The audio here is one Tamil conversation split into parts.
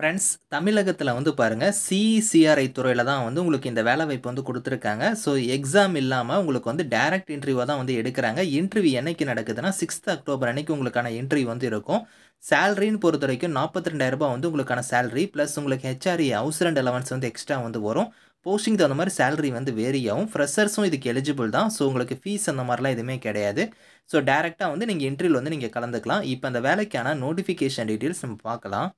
ஃப்ரெண்ட்ஸ் தமிழகத்துல வந்து பாருங்க, சிஇசிஆர்ஐ துறையில தான் வந்து உங்களுக்கு இந்த வேலைவாய்ப்பு வந்து குடுத்துருக்காங்க. ஸோ எக்ஸாம் இல்லாம உங்களுக்கு வந்து டைரக்ட் இன்டர்வியூவா தான் வந்து எடுக்குறாங்க. இன்டர்வியூ என்னைக்கு நடக்குதுன்னா, 6த் அக்டோபர் அன்னைக்கு உங்களுக்கான இன்டர்வியூ வந்து இருக்கும். சேலரின்னு பொறுத்தவரைக்கும் ரூ. 42,000 வந்து உங்களுக்கான சேலரி. பிளஸ் உங்களுக்கு ஹெச்ஆர்ஏ ஹவுஸ் ரெண்ட் அலவன்ஸ் வந்து எக்ஸ்ட்ரா வந்து வரும். போஸ்டிங்க்கு தகுந்த மாரி சேலரி வந்து வேரி ஆகும். ஃப்ரெஷர்ஸும் இதுக்கு எலிஜிபிள் தான். ஸோ உங்களுக்கு ஃபீஸ் அந்த மாரிலாம் எதுவுமே கிடையாது. ஸோ டைரக்ட்டா வந்து நீங்க இன்டர்வியூல வந்து நீங்க கலந்துக்கலாம். இப்ப அந்த வேலைக்கான நோட்டிஃபிகேஷன் டீட்டெயில்ஸ் நம்ம பார்க்கலாம்.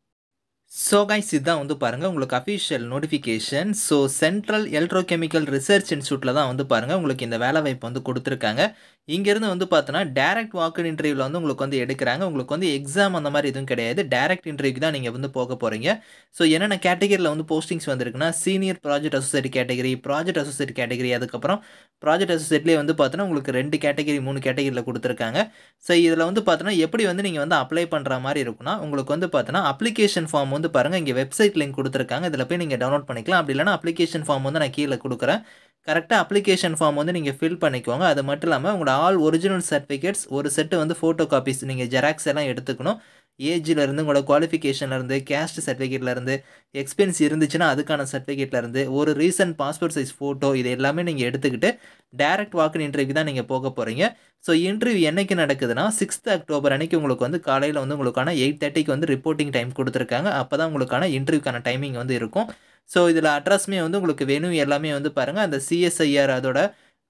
ஸோ கைஸ் இதான் வந்து பாருங்க உங்களுக்கு official notification. So central electrochemical research இன்ஸ்டியூட்ல தான் வந்து பாருங்க உங்களுக்கு இந்த வேலைவாய்ப்பு வந்து குடுத்துருக்காங்க. இங்கேருந்து வந்து பார்த்தோன்னா, டைரக்ட் வாக்-இன் இன்டர்வியூல வந்து உங்களுக்கு வந்து எடுக்குறாங்க. உங்களுக்கு வந்து எக்ஸாம் அந்த மாரி எதுவும் கிடையாது. டைரக்ட் இன்டர்வியூக்கு தான் நீங்க வந்து போக போறீங்க. ஸோ என்னென்ன கேட்டகரில வந்து போஸ்டிங்ஸ் வந்திருக்குன்னா, senior project associate category, project associate category, அதுக்கப்புறம் ப்ராஜெக்ட் அசோசியேட்லேயே வந்து பார்த்தோன்னா, உங்களுக்கு 2 கேட்டகரி, 3 கேட்டகரில குடுத்துருக்காங்க. ஸோ இதில வந்து பார்த்தோன்னா, எப்படி வந்து நீங்க வந்து அப்ளை பண்ற மாரி இருக்குன்னா, உங்களுக்கு வந்து பார்த்தோன்னா, அப்ளிகேஷன் ஃபார்ம் வந்து பாருங்க இங்க வெப்சைட் லிங்க் குடுத்துருக்காங்க. இதில போய் நீங்க டவுன்லோட் பண்ணிக்கலாம். அப்படி இல்லன்னா அப்ளிகேஷன் ஃபார்ம் வந்து நான் கீழ குடுக்குறேன். கரெக்ட்டா அப்ளிகேஷன் ஃபார்ம் வந்து நீங்க ஃபில் பண்ணிக்கோங்க. அது மட்டும் இல்லாம உங்களோட ஆல் ஒரிஜினல் சர்டிஃபிகேட்ஸ் ஒரு செட் வந்து ஃபோட்டோ காப்பீஸ் நீங்க ஜெராக்ஸ் எல்லாம் எடுத்துக்கணும். ஏஜ்ல இருந்து, உங்களோட குவாலிஃபிகேஷன்ல இருந்து, கேஸ்ட் சர்டிஃபிகேட்ல இருந்து, எக்ஸ்பீரியன்ஸ் இருந்துச்சுன்னா அதுக்கான சர்டிஃபிகேட்ல இருந்து, ஒரு ரீசென்ட் பாஸ்போர்ட் சைஸ் ஃபோட்டோ இது எல்லாமே நீங்க எடுத்துக்கிட்டு, டைரக்ட் வாக்-இன் இன்டர்வியூக்கு தான் நீங்க போக போறீங்க. ஸோ இன்டர்வியூ என்னைக்கு நடக்குதுன்னா, 6த் அக்டோபர் அன்னைக்கு உங்களுக்கு வந்து காலையில வந்து உங்களுக்கான 8:30க்கு வந்து ரிப்போர்ட்டிங் டைம் குடுத்துருக்காங்க. அப்பதான் உங்களுக்கான இன்டர்வியூக்கான டைமிங் வந்து இருக்கும். ஸோ இதில அட்ரஸுமே வந்து உங்களுக்கு வென்யூ எல்லாமே வந்து பாருங்க, அந்த சிஎஸ்ஐஆர் அதோட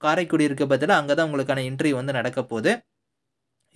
காரைக்குடி இருக்கு பாத்தீங்களா, அங்க தான் உங்களுக்கான இன்டர்வியூ வந்து நடக்கப் போது.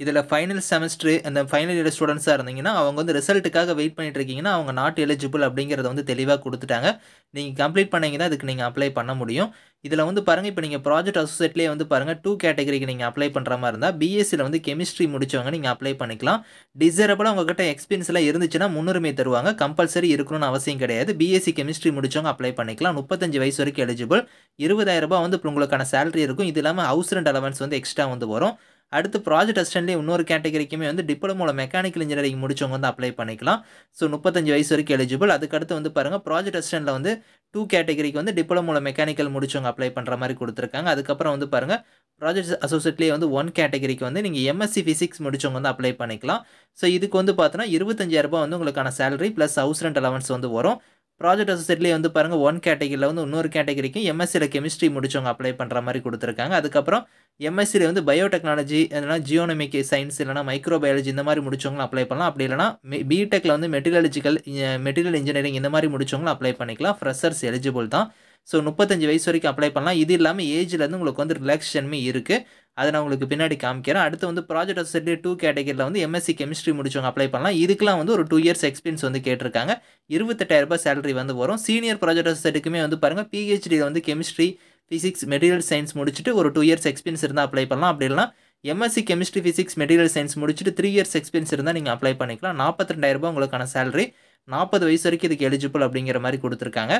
இதில ஃபைனல் செமஸ்டர் அந்த ஃபைனல் இயர் ஸ்டூடண்ட்ஸா இருந்தீங்கன்னா, அவங்க வந்து ரிசல்ட்டுக்காக வெயிட் பண்ணிட்டு இருக்கீங்கன்னா, அவங்க நாட் எலிஜிபிள் அப்படிங்கிறத வந்து தெளிவா குடுத்துட்டாங்க. நீங்க கம்ப்ளீட் பண்ணீங்கன்னா, அதுக்கு நீங்க அப்ளை பண்ண முடியும். இதில வந்து பாருங்க, இப்ப நீங்க ப்ராஜெக்ட் அசோசியேட்லயே வந்து பாருங்க 2 கேட்டகரிக்கு நீங்க அப்ளை பண்ற மாரி இருந்தா, பிஎஸ்சில வந்து கெமிஸ்ட்ரி முடிச்சவங்க நீங்க அப்ளை பண்ணிக்கலாம். டிசைரபிளா உங்ககிட்ட எக்ஸ்பீரியன்ஸ் எல்லாம் இருந்துச்சுன்னா முன்னுரிமை தருவாங்க. கம்பல்சரி இருக்கணும்னு அவசியம் கிடையாது. பிஎஸ்சி கெமிஸ்ட்ரி முடிச்சவங்க அப்ளை பண்ணிக்கலாம். 35 வயசு வரைக்கும் எலிஜிபிள். ரூ. 20,000 வந்து இப்ப உங்களுக்கான சேலரி இருக்கும். இது இல்லாம ஹவுஸ் ரெண்ட் அலவன்ஸ் வந்து எக்ஸ்ட்ரா வந்து வரும். அடுத்து ப்ராஜெக்ட் அசிஸ்டன்ட்லயே இன்னொரு கேட்டகரிக்குமே வந்து டிப்ளமோல மெக்கானிக்கல் இன்ஜினியரிங் முடிச்சவங்க வந்து அப்ளை பண்ணிக்கலாம். ஸோ 35 வயசு வரைக்கும் எலிஜிபிள். அதுக்கு அடுத்து வந்து பாருங்க, ப்ராஜெக்ட் அசிஸ்டன்ட்ல வந்து 2 கேட்டகரிக்கு வந்து டிப்ளமோல மெக்கானிக்கல் முடிச்சவங்க அப்ளை பண்ற மாரி குடுத்துருக்காங்க. அதுக்கப்புறம் வந்து பாருங்க, ப்ராஜெக்ட் அசோசியேட்லயே வந்து 1 கேட்டகரிக்கு வந்து நீங்க எம்எஸ்சி பிசிக்ஸ் முடிச்சவங்க வந்து அப்ளை பண்ணிக்கலாம். ஸோ இதுக்கு வந்து பார்த்தோன்னா, ரூ. 25,000 வந்து உங்களுக்கான salary plus house rent allowance வந்து வரும். ப்ராஜெக்ட் அசோசியேட்லயே வந்து பாருங்க 1 கேட்டகரில வந்து இன்னொரு கேட்டகரிக்கு எம்எஸ்சில கெமிஸ்ட்ரி முடிச்சவங்க அப்ளை பண்ற மாரி குடுத்துருக்காங்க. அதுக்கப்புறம் எம்எஸ்சில வந்து பயோடெக்னாலஜி இல்லன்னா ஜியோனமிக் சயன்ஸ் இல்லன்னா மைக்ரோபயாலஜி இந்த மாரி முடிச்சவங்களும் அப்ளை பண்ணலாம். அப்படி இல்லன்னா பிடெக்ல வந்து மெட்டீரியல் இன்ஜினியரிங் இந்த மாரி முடிச்சவங்களும் அப்ளை பண்ணிக்கலாம். ஃப்ரெஷர்ஸ் எலிஜிபிள் தான். ஸோ 35 வயசு வரைக்கும் அப்ளை பண்ணலாம். இது இல்லாம ஏஜ்ல இருந்து உங்களுக்கு வந்து ரிலாக்சேஷனுமே இருக்கு. அத நான் உங்களுக்கு பின்னாடி காமிக்கிறேன். அடுத்து வந்து ப்ராஜெக்ட் அசோசியேட்லயே 2 கேட்டகரில வந்து எம்எஸ்சி கெமிஸ்ட்ரி முடிச்சவங்க அப்ளை பண்ணலாம். இதுக்கெல்லாம் வந்து ஒரு 2 இயர்ஸ் எக்ஸ்பீரியன்ஸ் வந்து கேட்டிருக்காங்க. ரூ. 28,000 சேலரி வந்து வரும். சீனியர் ப்ராஜெக்ட் அசோசியேட்டுக்குமே வந்து பாருங்க, பிஹெச்டில வந்து கெமிஸ்ட்ரி, பிசிக்ஸ், மெட்டீரியல் சயன்ஸ் முடிச்சுட்டு ஒரு 2 இயர்ஸ் எக்ஸ்பீரியன்ஸ் இருந்தா அப்ளை பண்ணலாம். அப்படி இல்லன்னா MSc chemistry, physics, material science முடிச்சுட்டு 3 இயர்ஸ் எக்ஸ்பீரியன்ஸ் இருந்தா நீங்க அப்ளை பண்ணிக்கலாம். ரூ. 42,000 உங்களுக்கான சேலரி. 40 வயசு வரைக்கும் இதுக்கு எலிஜிபிள் அப்படிங்கிற மாரி குடுத்துருக்காங்க.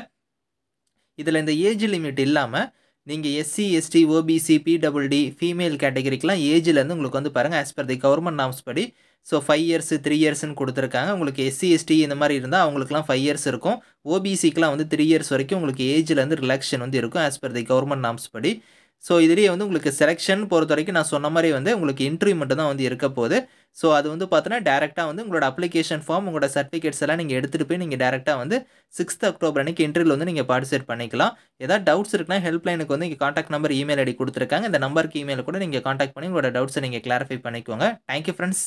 இதில இந்த ஏஜ் லிமிட் இல்லாம, நீங்க எஸ்சி, எஸ்டி, ஓபிசி, பிடபிள்யூடி, ஃபீமேல் கேட்டகரிக்குலாம் ஏஜ்ல இருந்து உங்களுக்கு வந்து பாருங்க, as per the government norms படி, ஸோ 5 இயர்ஸ், 3 இயர்ஸ்ன்னு குடுத்துருக்காங்க. உங்களுக்கு எஸ்சி, எஸ்டி இந்த மாரி இருந்தா அவங்களுக்குலாம் 5 இயர்ஸ் இருக்கும். ஓபிசிக்குலாம் வந்து 3 இயர்ஸ் வரைக்கும் உங்களுக்கு ஏஜ்ல இருந்து ரிலாக்சேஷன் வந்து இருக்கும். As per the government norms படி. ஸோ இதிலேயே வந்து உங்களுக்கு செலக்ஷன் பொறுத்தவரைக்கும் நான் சொன்ன மாரி வந்து உங்களுக்கு இன்டர்வியூ மட்டும் தான் வந்து இருக்க போது. ஸோ அது வந்து பார்த்தோன்னா, டைரக்ட்டா வந்து உங்களோட அப்ளிகேஷன் ஃபார்ம், உங்களோட சர்டிஃபிகேட்ஸ் எல்லாம் நீங்க எடுத்துட்டு போய் நீங்க டைரக்ட்டா வந்து 6த் அக்டோபர் அன்னைக்கு இன்டர்வியூல வந்து நீங்க பார்ட்டிசிபேட் பண்ணிக்கலாம். ஏதாவது டவுட்ஸ் இருக்குன்னா ஹெல்ப்லைனுக்கு வந்து இங்க கான்டாக்ட் நம்பர், இமெயில் ஐடி குடுத்துருக்காங்க. இந்த நம்பருக்கு இமெயில் கூட நீங்க கான்டாக்ட் பண்ணி உங்களோட டவுட்ஸ நீங்க கிளாரிஃபை பண்ணிக்கோங்க. Thank you friends.